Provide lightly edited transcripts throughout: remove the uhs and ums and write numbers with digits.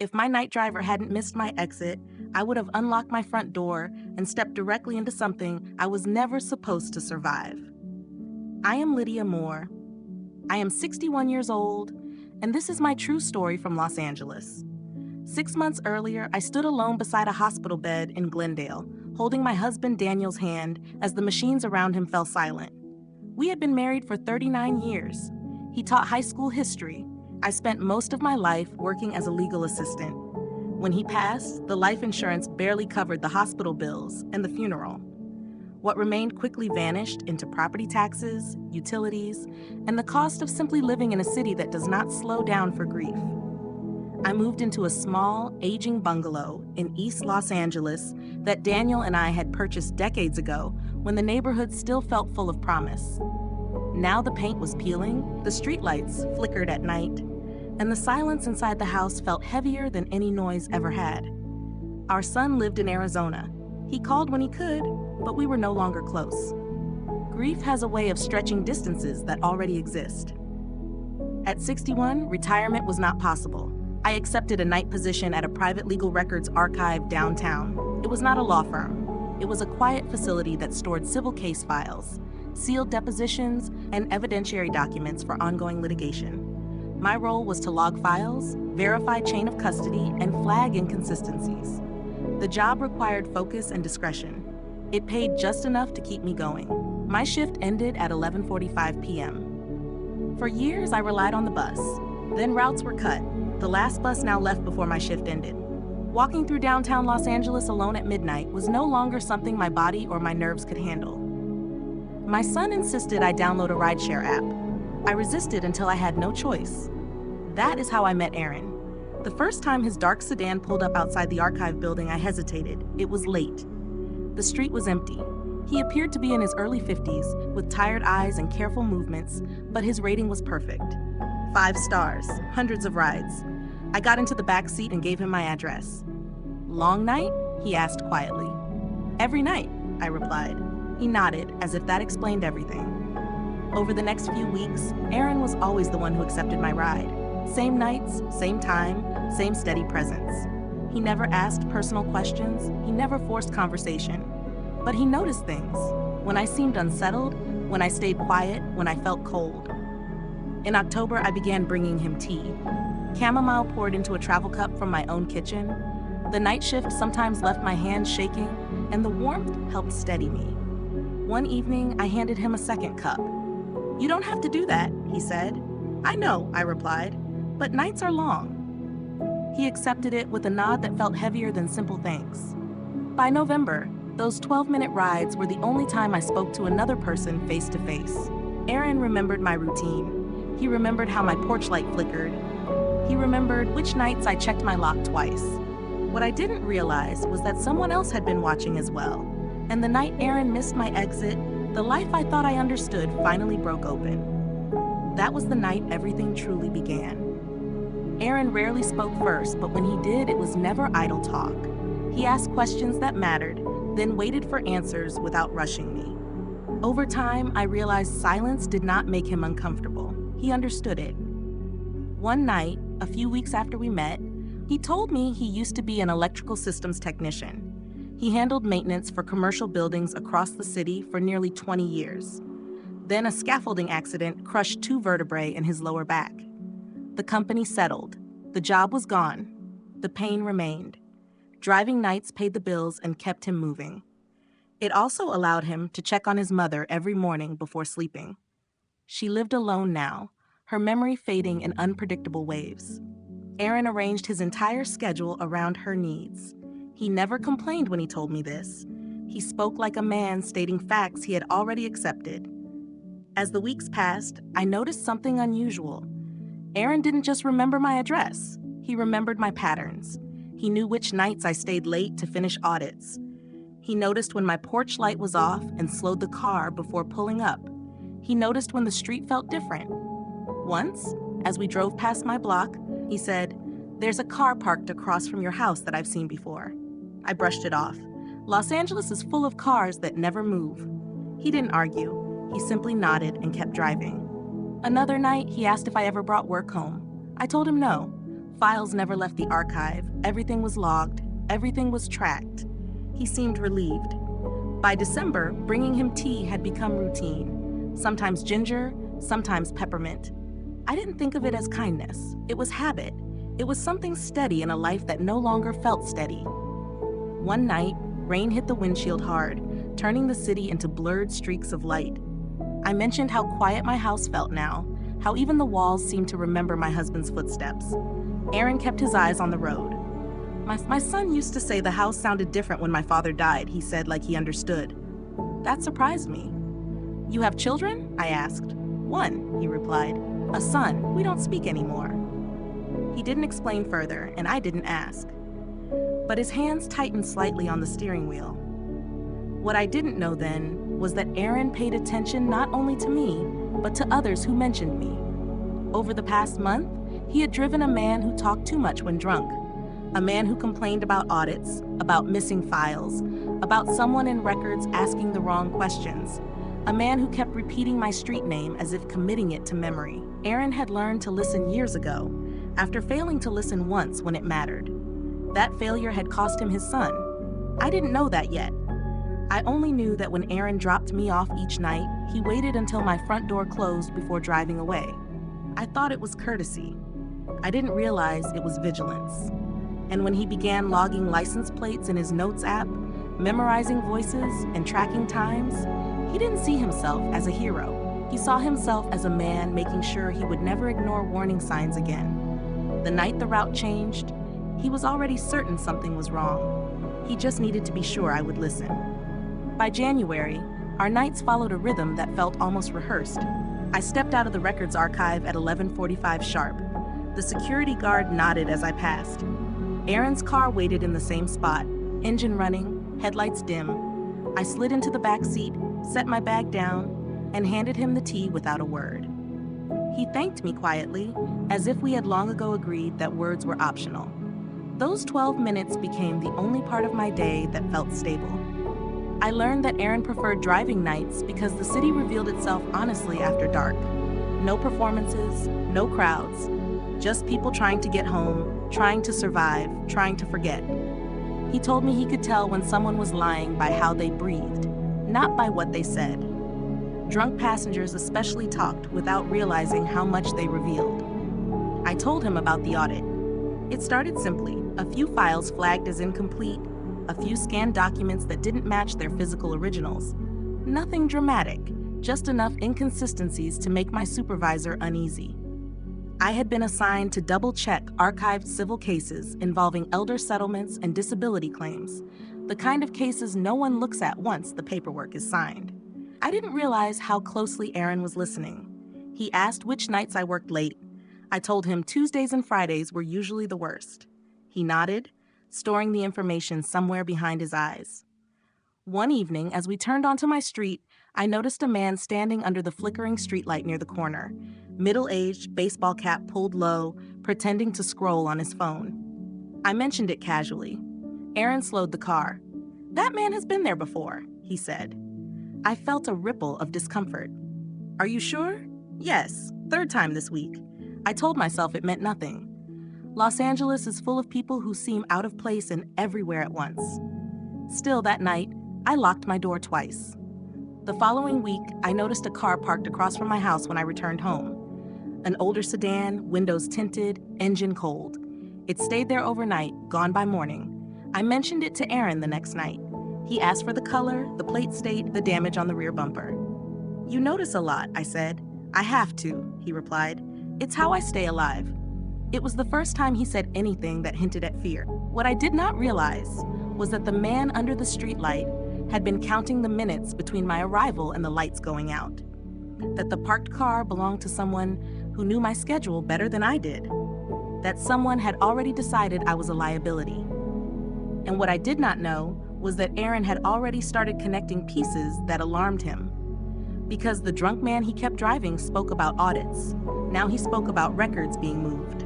If my night driver hadn't missed my exit, I would have unlocked my front door and stepped directly into something I was never supposed to survive. I am Lydia Moore. I am 61 years old, and this is my true story from Los Angeles. 6 months earlier, I stood alone beside a hospital bed in Glendale, holding my husband Daniel's hand as the machines around him fell silent. We had been married for 39 years. He taught high school history. I spent most of my life working as a legal assistant. When he passed, the life insurance barely covered the hospital bills and the funeral. What remained quickly vanished into property taxes, utilities, and the cost of simply living in a city that does not slow down for grief. I moved into a small, aging bungalow in East Los Angeles that Daniel and I had purchased decades ago when the neighborhood still felt full of promise. Now the paint was peeling, the streetlights flickered at night, and the silence inside the house felt heavier than any noise ever had. Our son lived in Arizona. He called when he could, but we were no longer close. Grief has a way of stretching distances that already exist. At 61, retirement was not possible. I accepted a night position at a private legal records archive downtown. It was not a law firm. It was a quiet facility that stored civil case files, sealed depositions, and evidentiary documents for ongoing litigation. My role was to log files, verify chain of custody, and flag inconsistencies. The job required focus and discretion. It paid just enough to keep me going. My shift ended at 11:45 p.m. For years, I relied on the bus. Then routes were cut. The last bus now left before my shift ended. Walking through downtown Los Angeles alone at midnight was no longer something my body or my nerves could handle. My son insisted I download a rideshare app. I resisted until I had no choice. That is how I met Aaron. The first time his dark sedan pulled up outside the archive building, I hesitated. It was late. The street was empty. He appeared to be in his early 50s, with tired eyes and careful movements, but his rating was perfect. 5 stars, hundreds of rides. I got into the back seat and gave him my address. Long night? He asked quietly. Every night, I replied. He nodded, as if that explained everything. Over the next few weeks, Aaron was always the one who accepted my ride. Same nights, same time, same steady presence. He never asked personal questions, he never forced conversation. But he noticed things. When I seemed unsettled, when I stayed quiet, when I felt cold. In October, I began bringing him tea. Chamomile poured into a travel cup from my own kitchen. The night shift sometimes left my hands shaking, and the warmth helped steady me. One evening, I handed him a second cup. "You don't have to do that," he said. "I know," I replied, "but nights are long." He accepted it with a nod that felt heavier than simple thanks. By November, those 12-minute rides were the only time I spoke to another person face to face. Aaron remembered my routine. He remembered how my porch light flickered. He remembered which nights I checked my lock twice. What I didn't realize was that someone else had been watching as well. And the night Aaron missed my exit, the life I thought I understood finally broke open. That was the night everything truly began. Aaron rarely spoke first, but when he did, it was never idle talk. He asked questions that mattered, then waited for answers without rushing me. Over time, I realized silence did not make him uncomfortable. He understood it. One night, a few weeks after we met, he told me he used to be an electrical systems technician. He handled maintenance for commercial buildings across the city for nearly 20 years. Then a scaffolding accident crushed 2 vertebrae in his lower back. The company settled. The job was gone. The pain remained. Driving nights paid the bills and kept him moving. It also allowed him to check on his mother every morning before sleeping. She lived alone now, her memory fading in unpredictable waves. Aaron arranged his entire schedule around her needs. He never complained when he told me this. He spoke like a man stating facts he had already accepted. As the weeks passed, I noticed something unusual. Aaron didn't just remember my address. He remembered my patterns. He knew which nights I stayed late to finish audits. He noticed when my porch light was off and slowed the car before pulling up. He noticed when the street felt different. Once, as we drove past my block, he said, "There's a car parked across from your house that I've seen before." I brushed it off. Los Angeles is full of cars that never move. He didn't argue. He simply nodded and kept driving. Another night, he asked if I ever brought work home. I told him no. Files never left the archive, everything was logged, everything was tracked. He seemed relieved. By December, bringing him tea had become routine. Sometimes ginger, sometimes peppermint. I didn't think of it as kindness. It was habit. It was something steady in a life that no longer felt steady. One night, rain hit the windshield hard, turning the city into blurred streaks of light. I mentioned how quiet my house felt now, how even the walls seemed to remember my husband's footsteps. Aaron kept his eyes on the road. My son used to say the house sounded different when my father died, he said like he understood. That surprised me. You have children? I asked. One, he replied. A son. We don't speak anymore. He didn't explain further, and I didn't ask. But his hands tightened slightly on the steering wheel. What I didn't know then was that Aaron paid attention not only to me, but to others who mentioned me. Over the past month, he had driven a man who talked too much when drunk, a man who complained about audits, about missing files, about someone in records asking the wrong questions, a man who kept repeating my street name as if committing it to memory. Aaron had learned to listen years ago, after failing to listen once when it mattered. That failure had cost him his son. I didn't know that yet. I only knew that when Aaron dropped me off each night, he waited until my front door closed before driving away. I thought it was courtesy. I didn't realize it was vigilance. And when he began logging license plates in his notes app, memorizing voices and tracking times, he didn't see himself as a hero. He saw himself as a man making sure he would never ignore warning signs again. The night the route changed, he was already certain something was wrong. He just needed to be sure I would listen. By January, our nights followed a rhythm that felt almost rehearsed. I stepped out of the records archive at 11:45 sharp. The security guard nodded as I passed. Aaron's car waited in the same spot, engine running, headlights dim. I slid into the back seat, set my bag down, and handed him the tea without a word. He thanked me quietly, as if we had long ago agreed that words were optional. Those 12 minutes became the only part of my day that felt stable. I learned that Aaron preferred driving nights because the city revealed itself honestly after dark. No performances, no crowds, just people trying to get home, trying to survive, trying to forget. He told me he could tell when someone was lying by how they breathed, not by what they said. Drunk passengers especially talked without realizing how much they revealed. I told him about the audit. It started simply, a few files flagged as incomplete, a few scanned documents that didn't match their physical originals. Nothing dramatic, just enough inconsistencies to make my supervisor uneasy. I had been assigned to double-check archived civil cases involving elder settlements and disability claims, the kind of cases no one looks at once the paperwork is signed. I didn't realize how closely Aaron was listening. He asked which nights I worked late. I told him Tuesdays and Fridays were usually the worst. He nodded, storing the information somewhere behind his eyes. One evening, as we turned onto my street, I noticed a man standing under the flickering streetlight near the corner, middle-aged, baseball cap pulled low, pretending to scroll on his phone. I mentioned it casually. Aaron slowed the car. "That man has been there before," he said. I felt a ripple of discomfort. "Are you sure?" "Yes, third time this week." I told myself it meant nothing. Los Angeles is full of people who seem out of place and everywhere at once. Still, that night, I locked my door twice. The following week, I noticed a car parked across from my house when I returned home. An older sedan, windows tinted, engine cold. It stayed there overnight, gone by morning. I mentioned it to Aaron the next night. He asked for the color, the plate state, the damage on the rear bumper. "You notice a lot," I said. "I have to," he replied. "It's how I stay alive." It was the first time he said anything that hinted at fear. What I did not realize was that the man under the streetlight had been counting the minutes between my arrival and the lights going out. That the parked car belonged to someone who knew my schedule better than I did. That someone had already decided I was a liability. And what I did not know was that Aaron had already started connecting pieces that alarmed him. Because the drunk man he kept driving spoke about audits. Now he spoke about records being moved.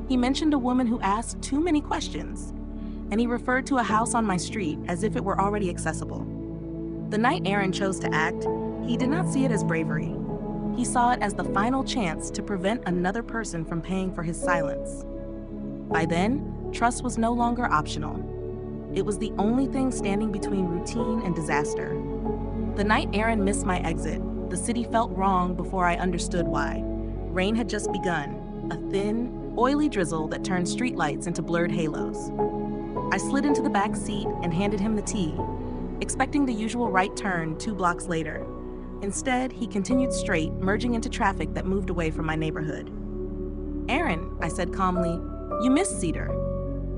He mentioned a woman who asked too many questions, and he referred to a house on my street as if it were already accessible. The night Aaron chose to act, he did not see it as bravery. He saw it as the final chance to prevent another person from paying for his silence. By then, trust was no longer optional. It was the only thing standing between routine and disaster. The night Aaron missed my exit, the city felt wrong before I understood why. Rain had just begun, a thin, oily drizzle that turned streetlights into blurred halos. I slid into the back seat and handed him the tea, expecting the usual right turn 2 blocks later. Instead, he continued straight, merging into traffic that moved away from my neighborhood. "Aaron," I said calmly, "you missed Cedar."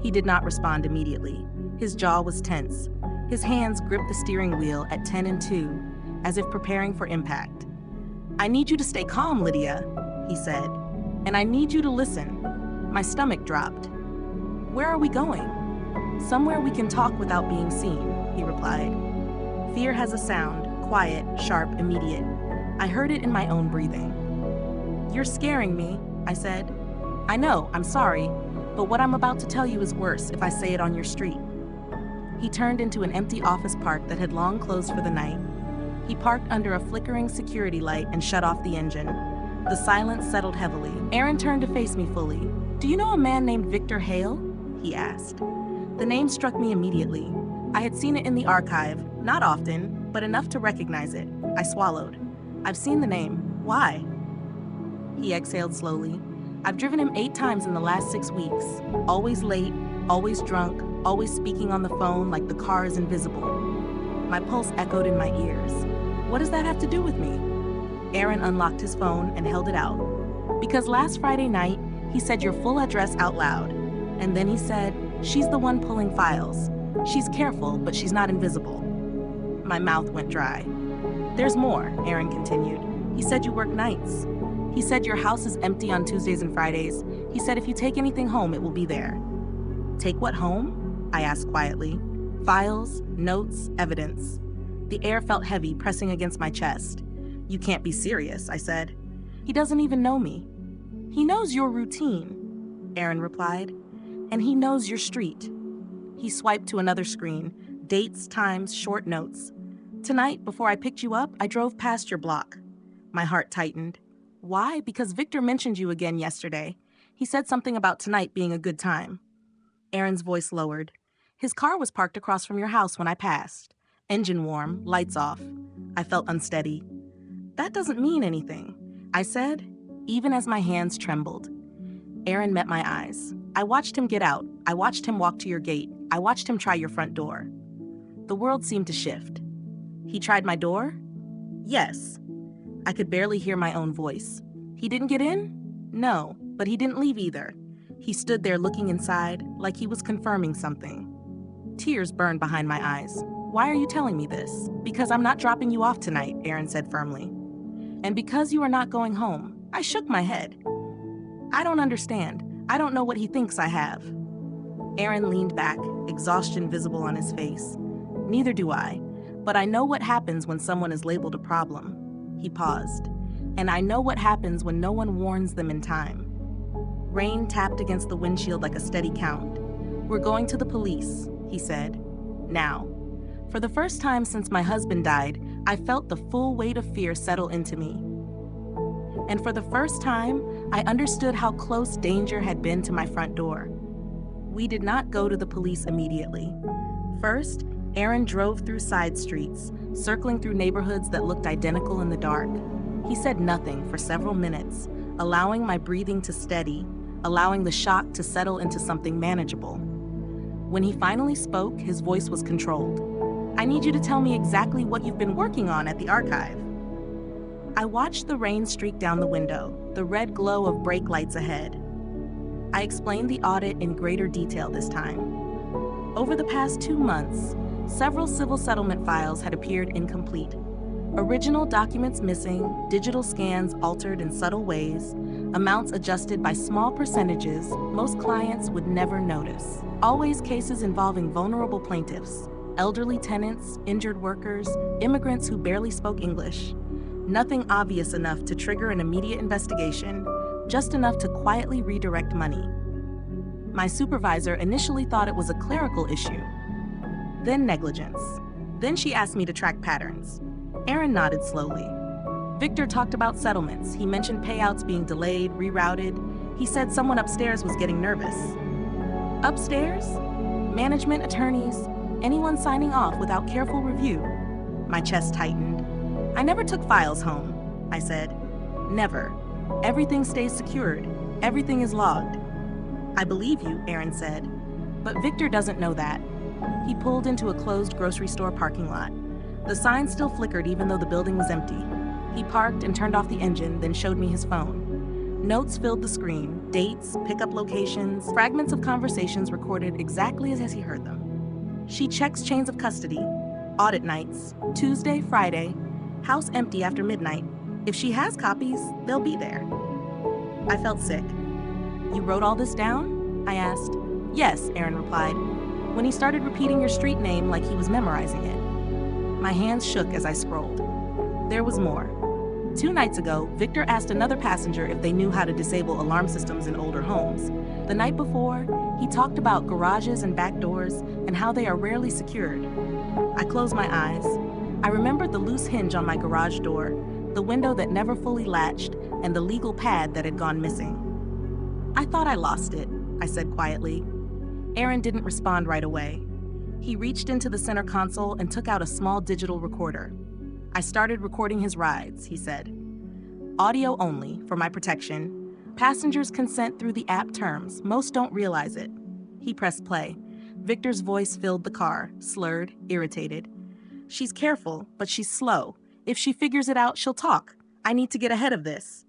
He did not respond immediately. His jaw was tense. His hands gripped the steering wheel at 10 and 2, as if preparing for impact. "I need you to stay calm, Lydia," he said, "and I need you to listen." My stomach dropped. "Where are we going?" "Somewhere we can talk without being seen," he replied. Fear has a sound, quiet, sharp, immediate. I heard it in my own breathing. "You're scaring me," I said. "I know, I'm sorry, but what I'm about to tell you is worse if I say it on your street." He turned into an empty office park that had long closed for the night. He parked under a flickering security light and shut off the engine. The silence settled heavily. Aaron turned to face me fully. "Do you know a man named Victor Hale?" he asked. The name struck me immediately. I had seen it in the archive, not often, but enough to recognize it. I swallowed. "I've seen the name. Why?" He exhaled slowly. "I've driven him 8 times in the last 6 weeks. Always late, always drunk, always speaking on the phone like the car is invisible." My pulse echoed in my ears. What does that have to do with me? Aaron unlocked his phone and held it out. "Because last Friday night, he said your full address out loud. And then he said, 'She's the one pulling files. She's careful, but she's not invisible.'" My mouth went dry. "There's more," Aaron continued. "He said you work nights. He said your house is empty on Tuesdays and Fridays. He said if you take anything home, it will be there." "Take what home?" I asked quietly. "Files, notes, evidence." The air felt heavy, pressing against my chest. "You can't be serious," I said. "He doesn't even know me." "He knows your routine," Aaron replied. "And he knows your street." He swiped to another screen. Dates, times, short notes. "Tonight, before I picked you up, I drove past your block." My heart tightened. "Why? Because Victor mentioned you again yesterday. He said something about tonight being a good time." Aaron's voice lowered. "His car was parked across from your house when I passed. Engine warm, lights off." I felt unsteady. "That doesn't mean anything," I said, even as my hands trembled. Aaron met my eyes. "I watched him get out. I watched him walk to your gate. I watched him try your front door." The world seemed to shift. "He tried my door?" "Yes." I could barely hear my own voice. "He didn't get in?" "No, but he didn't leave either." He stood there looking inside, like he was confirming something. Tears burned behind my eyes. "Why are you telling me this?" "Because I'm not dropping you off tonight," Aaron said firmly. "And because you are not going home." I shook my head. "I don't understand. I don't know what he thinks I have." Aaron leaned back, exhaustion visible on his face. "Neither do I, but I know what happens when someone is labeled a problem." He paused. "And I know what happens when no one warns them in time." Rain tapped against the windshield like a steady count. "We're going to the police," he said. "Now." For the first time since my husband died, I felt the full weight of fear settle into me. And for the first time, I understood how close danger had been to my front door. We did not go to the police immediately. First, Aaron drove through side streets, circling through neighborhoods that looked identical in the dark. He said nothing for several minutes, allowing my breathing to steady, allowing the shock to settle into something manageable. When he finally spoke, his voice was controlled. "I need you to tell me exactly what you've been working on at the archive." I watched the rain streak down the window, the red glow of brake lights ahead. I explained the audit in greater detail this time. Over the past 2 months, several civil settlement files had appeared incomplete. Original documents missing, digital scans altered in subtle ways, amounts adjusted by small percentages most clients would never notice. Always cases involving vulnerable plaintiffs, elderly tenants, injured workers, immigrants who barely spoke English. Nothing obvious enough to trigger an immediate investigation, just enough to quietly redirect money. My supervisor initially thought it was a clerical issue, then negligence. Then she asked me to track patterns. Aaron nodded slowly. Victor talked about settlements. He mentioned payouts being delayed, rerouted. He said someone upstairs was getting nervous. Upstairs, management, attorneys, anyone signing off without careful review. My chest tightened. I never took files home, I said. Never. Everything stays secured. Everything is logged. I believe you, Aaron said. But Victor doesn't know that. He pulled into a closed grocery store parking lot. The sign still flickered even though the building was empty. He parked and turned off the engine, then showed me his phone. Notes filled the screen, dates, pickup locations, fragments of conversations recorded exactly as he heard them. She checks chains of custody, audit nights, Tuesday, Friday, house empty after midnight. If she has copies, they'll be there. I felt sick. You wrote all this down? I asked. Yes, Aaron replied. When he started repeating your street name like he was memorizing it. My hands shook as I scrolled. There was more. 2 nights ago, Victor asked another passenger if they knew how to disable alarm systems in older homes. The night before, he talked about garages and back doors and how they are rarely secured. I closed my eyes. I remembered the loose hinge on my garage door, the window that never fully latched, and the legal pad that had gone missing. I thought I lost it, I said quietly. Aaron didn't respond right away. He reached into the center console and took out a small digital recorder. I started recording his rides, he said. Audio only, for my protection. Passengers consent through the app terms. Most don't realize it. He pressed play. Victor's voice filled the car, slurred, irritated. She's careful, but she's slow. If she figures it out, she'll talk. I need to get ahead of this.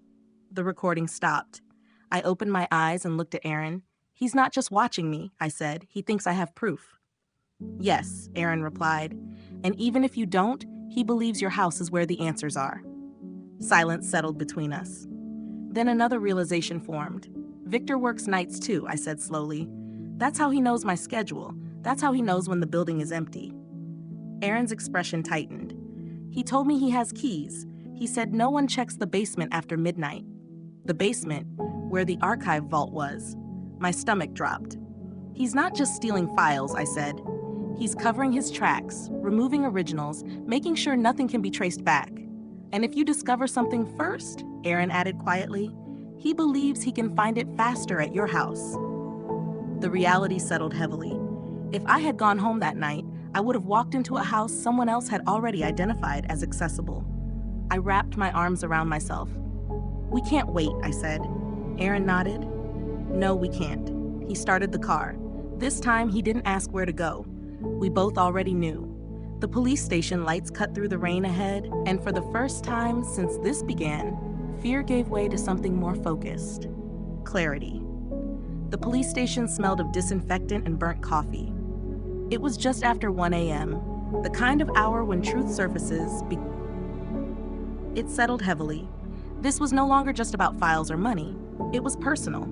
The recording stopped. I opened my eyes and looked at Aaron. He's not just watching me, I said. He thinks I have proof. Yes, Aaron replied. And even if you don't, he believes your house is where the answers are. Silence settled between us. Then another realization formed. Victor works nights too, I said slowly. That's how he knows my schedule. That's how he knows when the building is empty. Aaron's expression tightened. He told me he has keys. He said no one checks the basement after midnight. The basement, where the archive vault was. My stomach dropped. He's not just stealing files, I said. He's covering his tracks, removing originals, making sure nothing can be traced back. And if you discover something first, Aaron added quietly, he believes he can find it faster at your house. The reality settled heavily. If I had gone home that night, I would have walked into a house someone else had already identified as accessible. I wrapped my arms around myself. We can't wait, I said. Aaron nodded. No, we can't. He started the car. This time, he didn't ask where to go. We both already knew. The police station lights cut through the rain ahead, and for the first time since this began, fear gave way to something more focused. Clarity. The police station smelled of disinfectant and burnt coffee. It was just after 1 a.m., the kind of hour when truth surfaces. It settled heavily. This was no longer just about files or money. It was personal.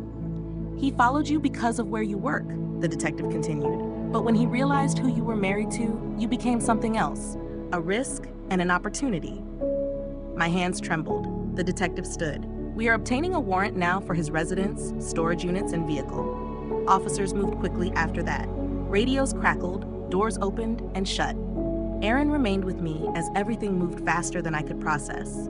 He followed you because of where you work, the detective continued. But when he realized who you were married to, you became something else, a risk and an opportunity. My hands trembled. The detective stood. We are obtaining a warrant now for his residence, storage units, and vehicle. Officers moved quickly after that. Radios crackled, doors opened and shut. Aaron remained with me as everything moved faster than I could process.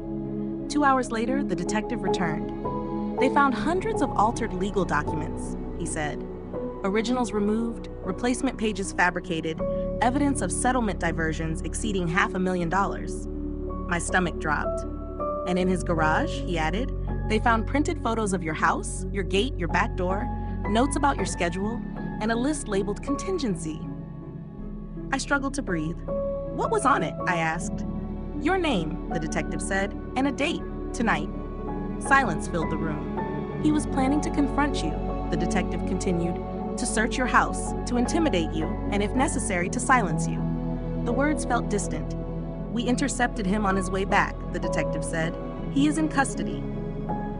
2 hours later, the detective returned. They found hundreds of altered legal documents, he said. Originals removed, replacement pages fabricated, evidence of settlement diversions exceeding $500,000. My stomach dropped. And in his garage, he added, they found printed photos of your house, your gate, your back door, notes about your schedule, and a list labeled contingency. I struggled to breathe. What was on it? I asked. Your name, the detective said, and a date, tonight. Silence filled the room. He was planning to confront you, the detective continued, to search your house, to intimidate you, and if necessary, to silence you. The words felt distant. We intercepted him on his way back, the detective said. He is in custody.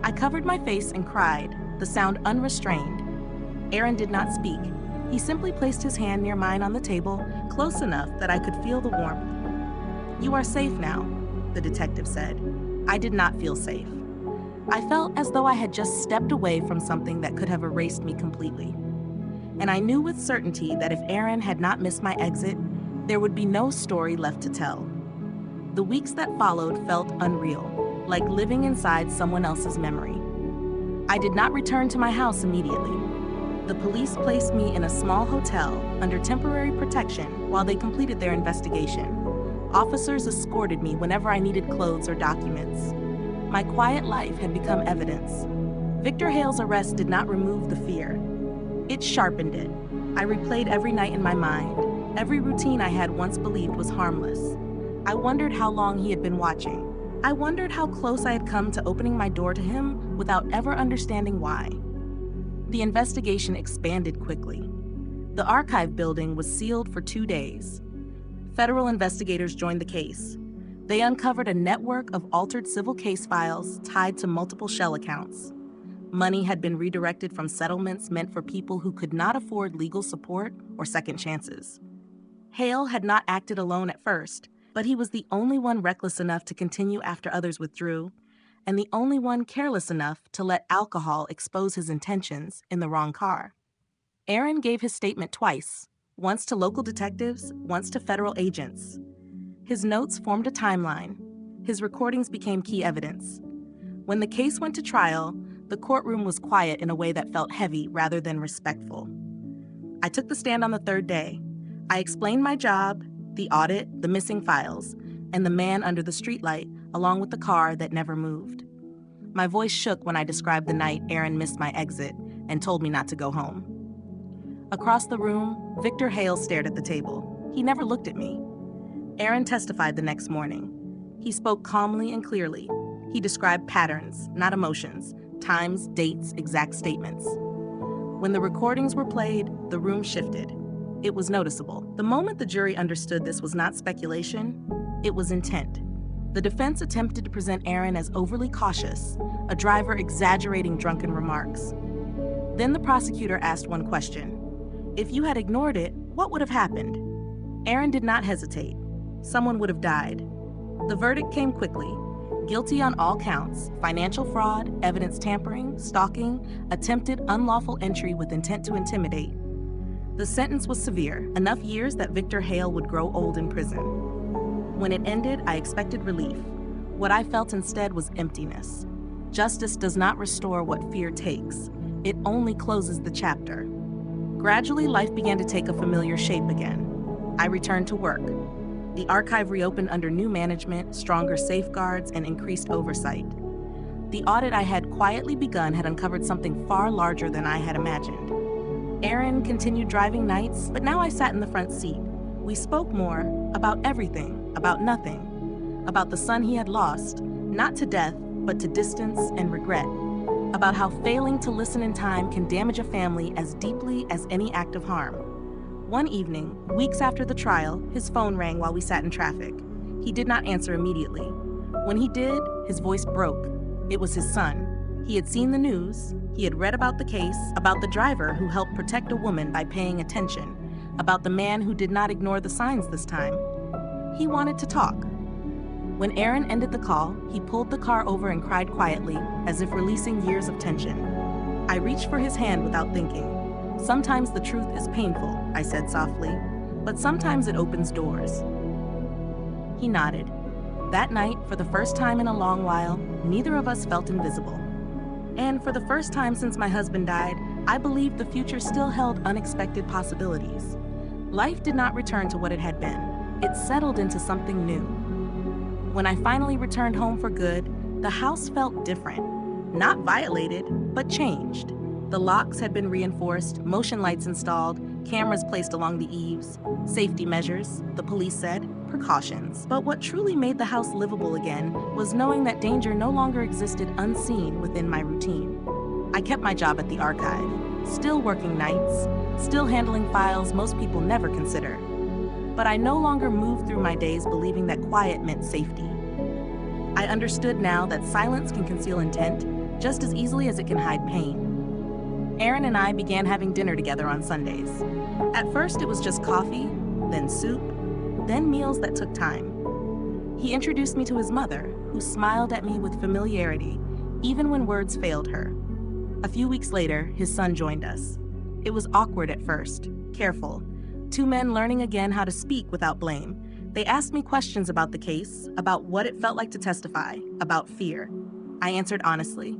I covered my face and cried, the sound unrestrained. Aaron did not speak. He simply placed his hand near mine on the table, close enough that I could feel the warmth. You are safe now, the detective said. I did not feel safe. I felt as though I had just stepped away from something that could have erased me completely. And I knew with certainty that if Aaron had not missed my exit, there would be no story left to tell. The weeks that followed felt unreal, like living inside someone else's memory. I did not return to my house immediately. The police placed me in a small hotel under temporary protection while they completed their investigation. Officers escorted me whenever I needed clothes or documents. My quiet life had become evidence. Victor Hale's arrest did not remove the fear. It sharpened it. I replayed every night in my mind, every routine I had once believed was harmless. I wondered how long he had been watching. I wondered how close I had come to opening my door to him without ever understanding why. The investigation expanded quickly. The archive building was sealed for 2 days. Federal investigators joined the case. They uncovered a network of altered civil case files tied to multiple shell accounts. Money had been redirected from settlements meant for people who could not afford legal support or second chances. Hale had not acted alone at first, but he was the only one reckless enough to continue after others withdrew, and the only one careless enough to let alcohol expose his intentions in the wrong car. Aaron gave his statement twice, once to local detectives, once to federal agents. His notes formed a timeline. His recordings became key evidence. When the case went to trial, the courtroom was quiet in a way that felt heavy rather than respectful. I took the stand on the third day. I explained my job, the audit, the missing files, and the man under the streetlight, along with the car that never moved. My voice shook when I described the night Aaron missed my exit and told me not to go home. Across the room, Victor Hale stared at the table. He never looked at me. Aaron testified the next morning. He spoke calmly and clearly. He described patterns, not emotions, times, dates, exact statements. When the recordings were played, the room shifted. It was noticeable. The moment the jury understood this was not speculation, it was intent. The defense attempted to present Aaron as overly cautious, a driver exaggerating drunken remarks. Then the prosecutor asked one question. If you had ignored it, what would have happened? Aaron did not hesitate. Someone would have died. The verdict came quickly. Guilty on all counts: financial fraud, evidence tampering, stalking, attempted unlawful entry with intent to intimidate. The sentence was severe, enough years that Victor Hale would grow old in prison. When it ended, I expected relief. What I felt instead was emptiness. Justice does not restore what fear takes. It only closes the chapter. Gradually, life began to take a familiar shape again. I returned to work. The archive reopened under new management, stronger safeguards, and increased oversight. The audit I had quietly begun had uncovered something far larger than I had imagined. Aaron continued driving nights, but now I sat in the front seat. We spoke more about everything, about nothing, about the son he had lost, not to death, but to distance and regret, about how failing to listen in time can damage a family as deeply as any act of harm. One evening, weeks after the trial, his phone rang while we sat in traffic. He did not answer immediately. When he did, his voice broke. It was his son. He had seen the news. He had read about the case, about the driver who helped protect a woman by paying attention, about the man who did not ignore the signs this time. He wanted to talk. When Aaron ended the call, he pulled the car over and cried quietly, as if releasing years of tension. I reached for his hand without thinking. Sometimes the truth is painful, I said softly, but sometimes it opens doors. He nodded. That night, for the first time in a long while, neither of us felt invisible. And for the first time since my husband died, I believed the future still held unexpected possibilities. Life did not return to what it had been. It settled into something new. When I finally returned home for good, the house felt different. Not violated, but changed. The locks had been reinforced, motion lights installed, cameras placed along the eaves, safety measures, the police said, precautions. But what truly made the house livable again was knowing that danger no longer existed unseen within my routine. I kept my job at the archive, still working nights, still handling files most people never consider. But I no longer moved through my days believing that quiet meant safety. I understood now that silence can conceal intent just as easily as it can hide pain. Aaron and I began having dinner together on Sundays. At first, it was just coffee, then soup, then meals that took time. He introduced me to his mother, who smiled at me with familiarity, even when words failed her. A few weeks later, his son joined us. It was awkward at first, careful. Two men learning again how to speak without blame. They asked me questions about the case, about what it felt like to testify, about fear. I answered honestly.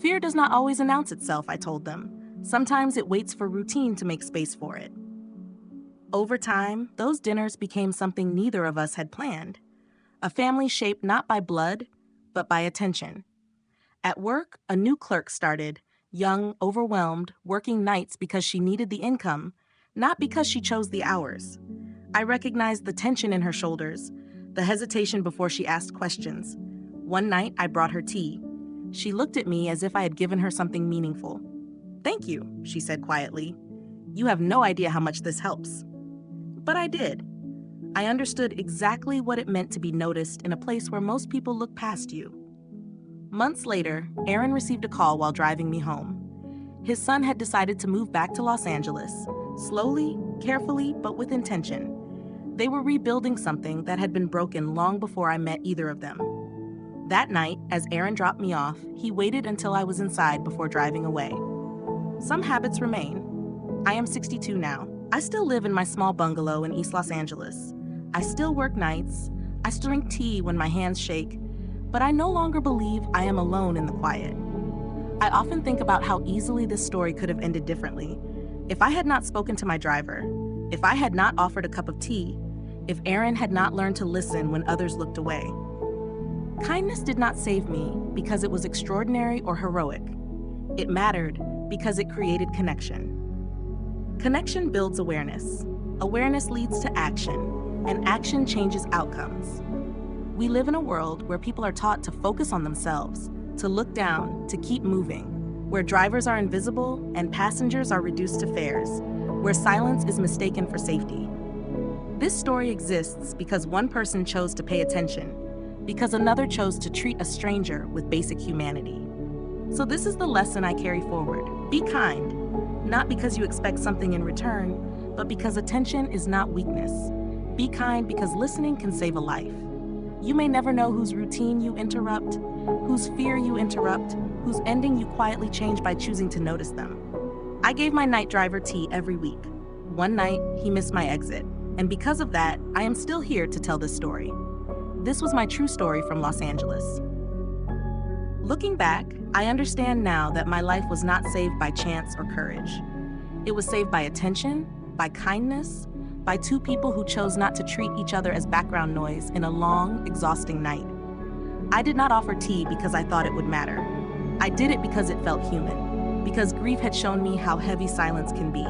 Fear does not always announce itself, I told them. Sometimes it waits for routine to make space for it. Over time, those dinners became something neither of us had planned. A family shaped not by blood, but by attention. At work, a new clerk started, young, overwhelmed, working nights because she needed the income, not because she chose the hours. I recognized the tension in her shoulders, the hesitation before she asked questions. One night, I brought her tea. She looked at me as if I had given her something meaningful. "Thank you," she said quietly. "You have no idea how much this helps." But I did. I understood exactly what it meant to be noticed in a place where most people look past you. Months later, Aaron received a call while driving me home. His son had decided to move back to Los Angeles, slowly, carefully, but with intention. They were rebuilding something that had been broken long before I met either of them. That night, as Aaron dropped me off, he waited until I was inside before driving away. Some habits remain. I am 62 now. I still live in my small bungalow in East Los Angeles. I still work nights. I still drink tea when my hands shake. But I no longer believe I am alone in the quiet. I often think about how easily this story could have ended differently. If I had not spoken to my driver, if I had not offered a cup of tea, if Aaron had not learned to listen when others looked away. Kindness did not save me because it was extraordinary or heroic. It mattered because it created connection. Connection builds awareness. Awareness leads to action, and action changes outcomes. We live in a world where people are taught to focus on themselves, to look down, to keep moving, where drivers are invisible and passengers are reduced to fares, where silence is mistaken for safety. This story exists because one person chose to pay attention, because another chose to treat a stranger with basic humanity. So this is the lesson I carry forward. Be kind, not because you expect something in return, but because attention is not weakness. Be kind because listening can save a life. You may never know whose routine you interrupt, whose fear you interrupt, whose ending you quietly change by choosing to notice them. I gave my night driver tea every week. One night, he missed my exit, and because of that, I am still here to tell this story. This was my true story from Los Angeles. Looking back, I understand now that my life was not saved by chance or courage. It was saved by attention, by kindness, by two people who chose not to treat each other as background noise in a long, exhausting night. I did not offer tea because I thought it would matter. I did it because it felt human, because grief had shown me how heavy silence can be.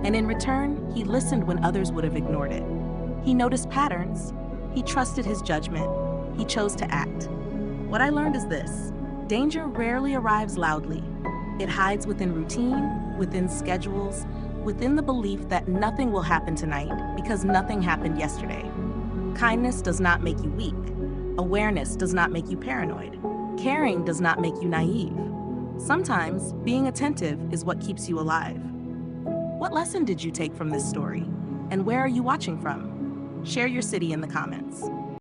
And in return, he listened when others would have ignored it. He noticed patterns. He trusted his judgment. He chose to act. What I learned is this: danger rarely arrives loudly. It hides within routine, within schedules, within the belief that nothing will happen tonight because nothing happened yesterday. Kindness does not make you weak. Awareness does not make you paranoid. Caring does not make you naive. Sometimes being attentive is what keeps you alive. What lesson did you take from this story? And where are you watching from? Share your city in the comments.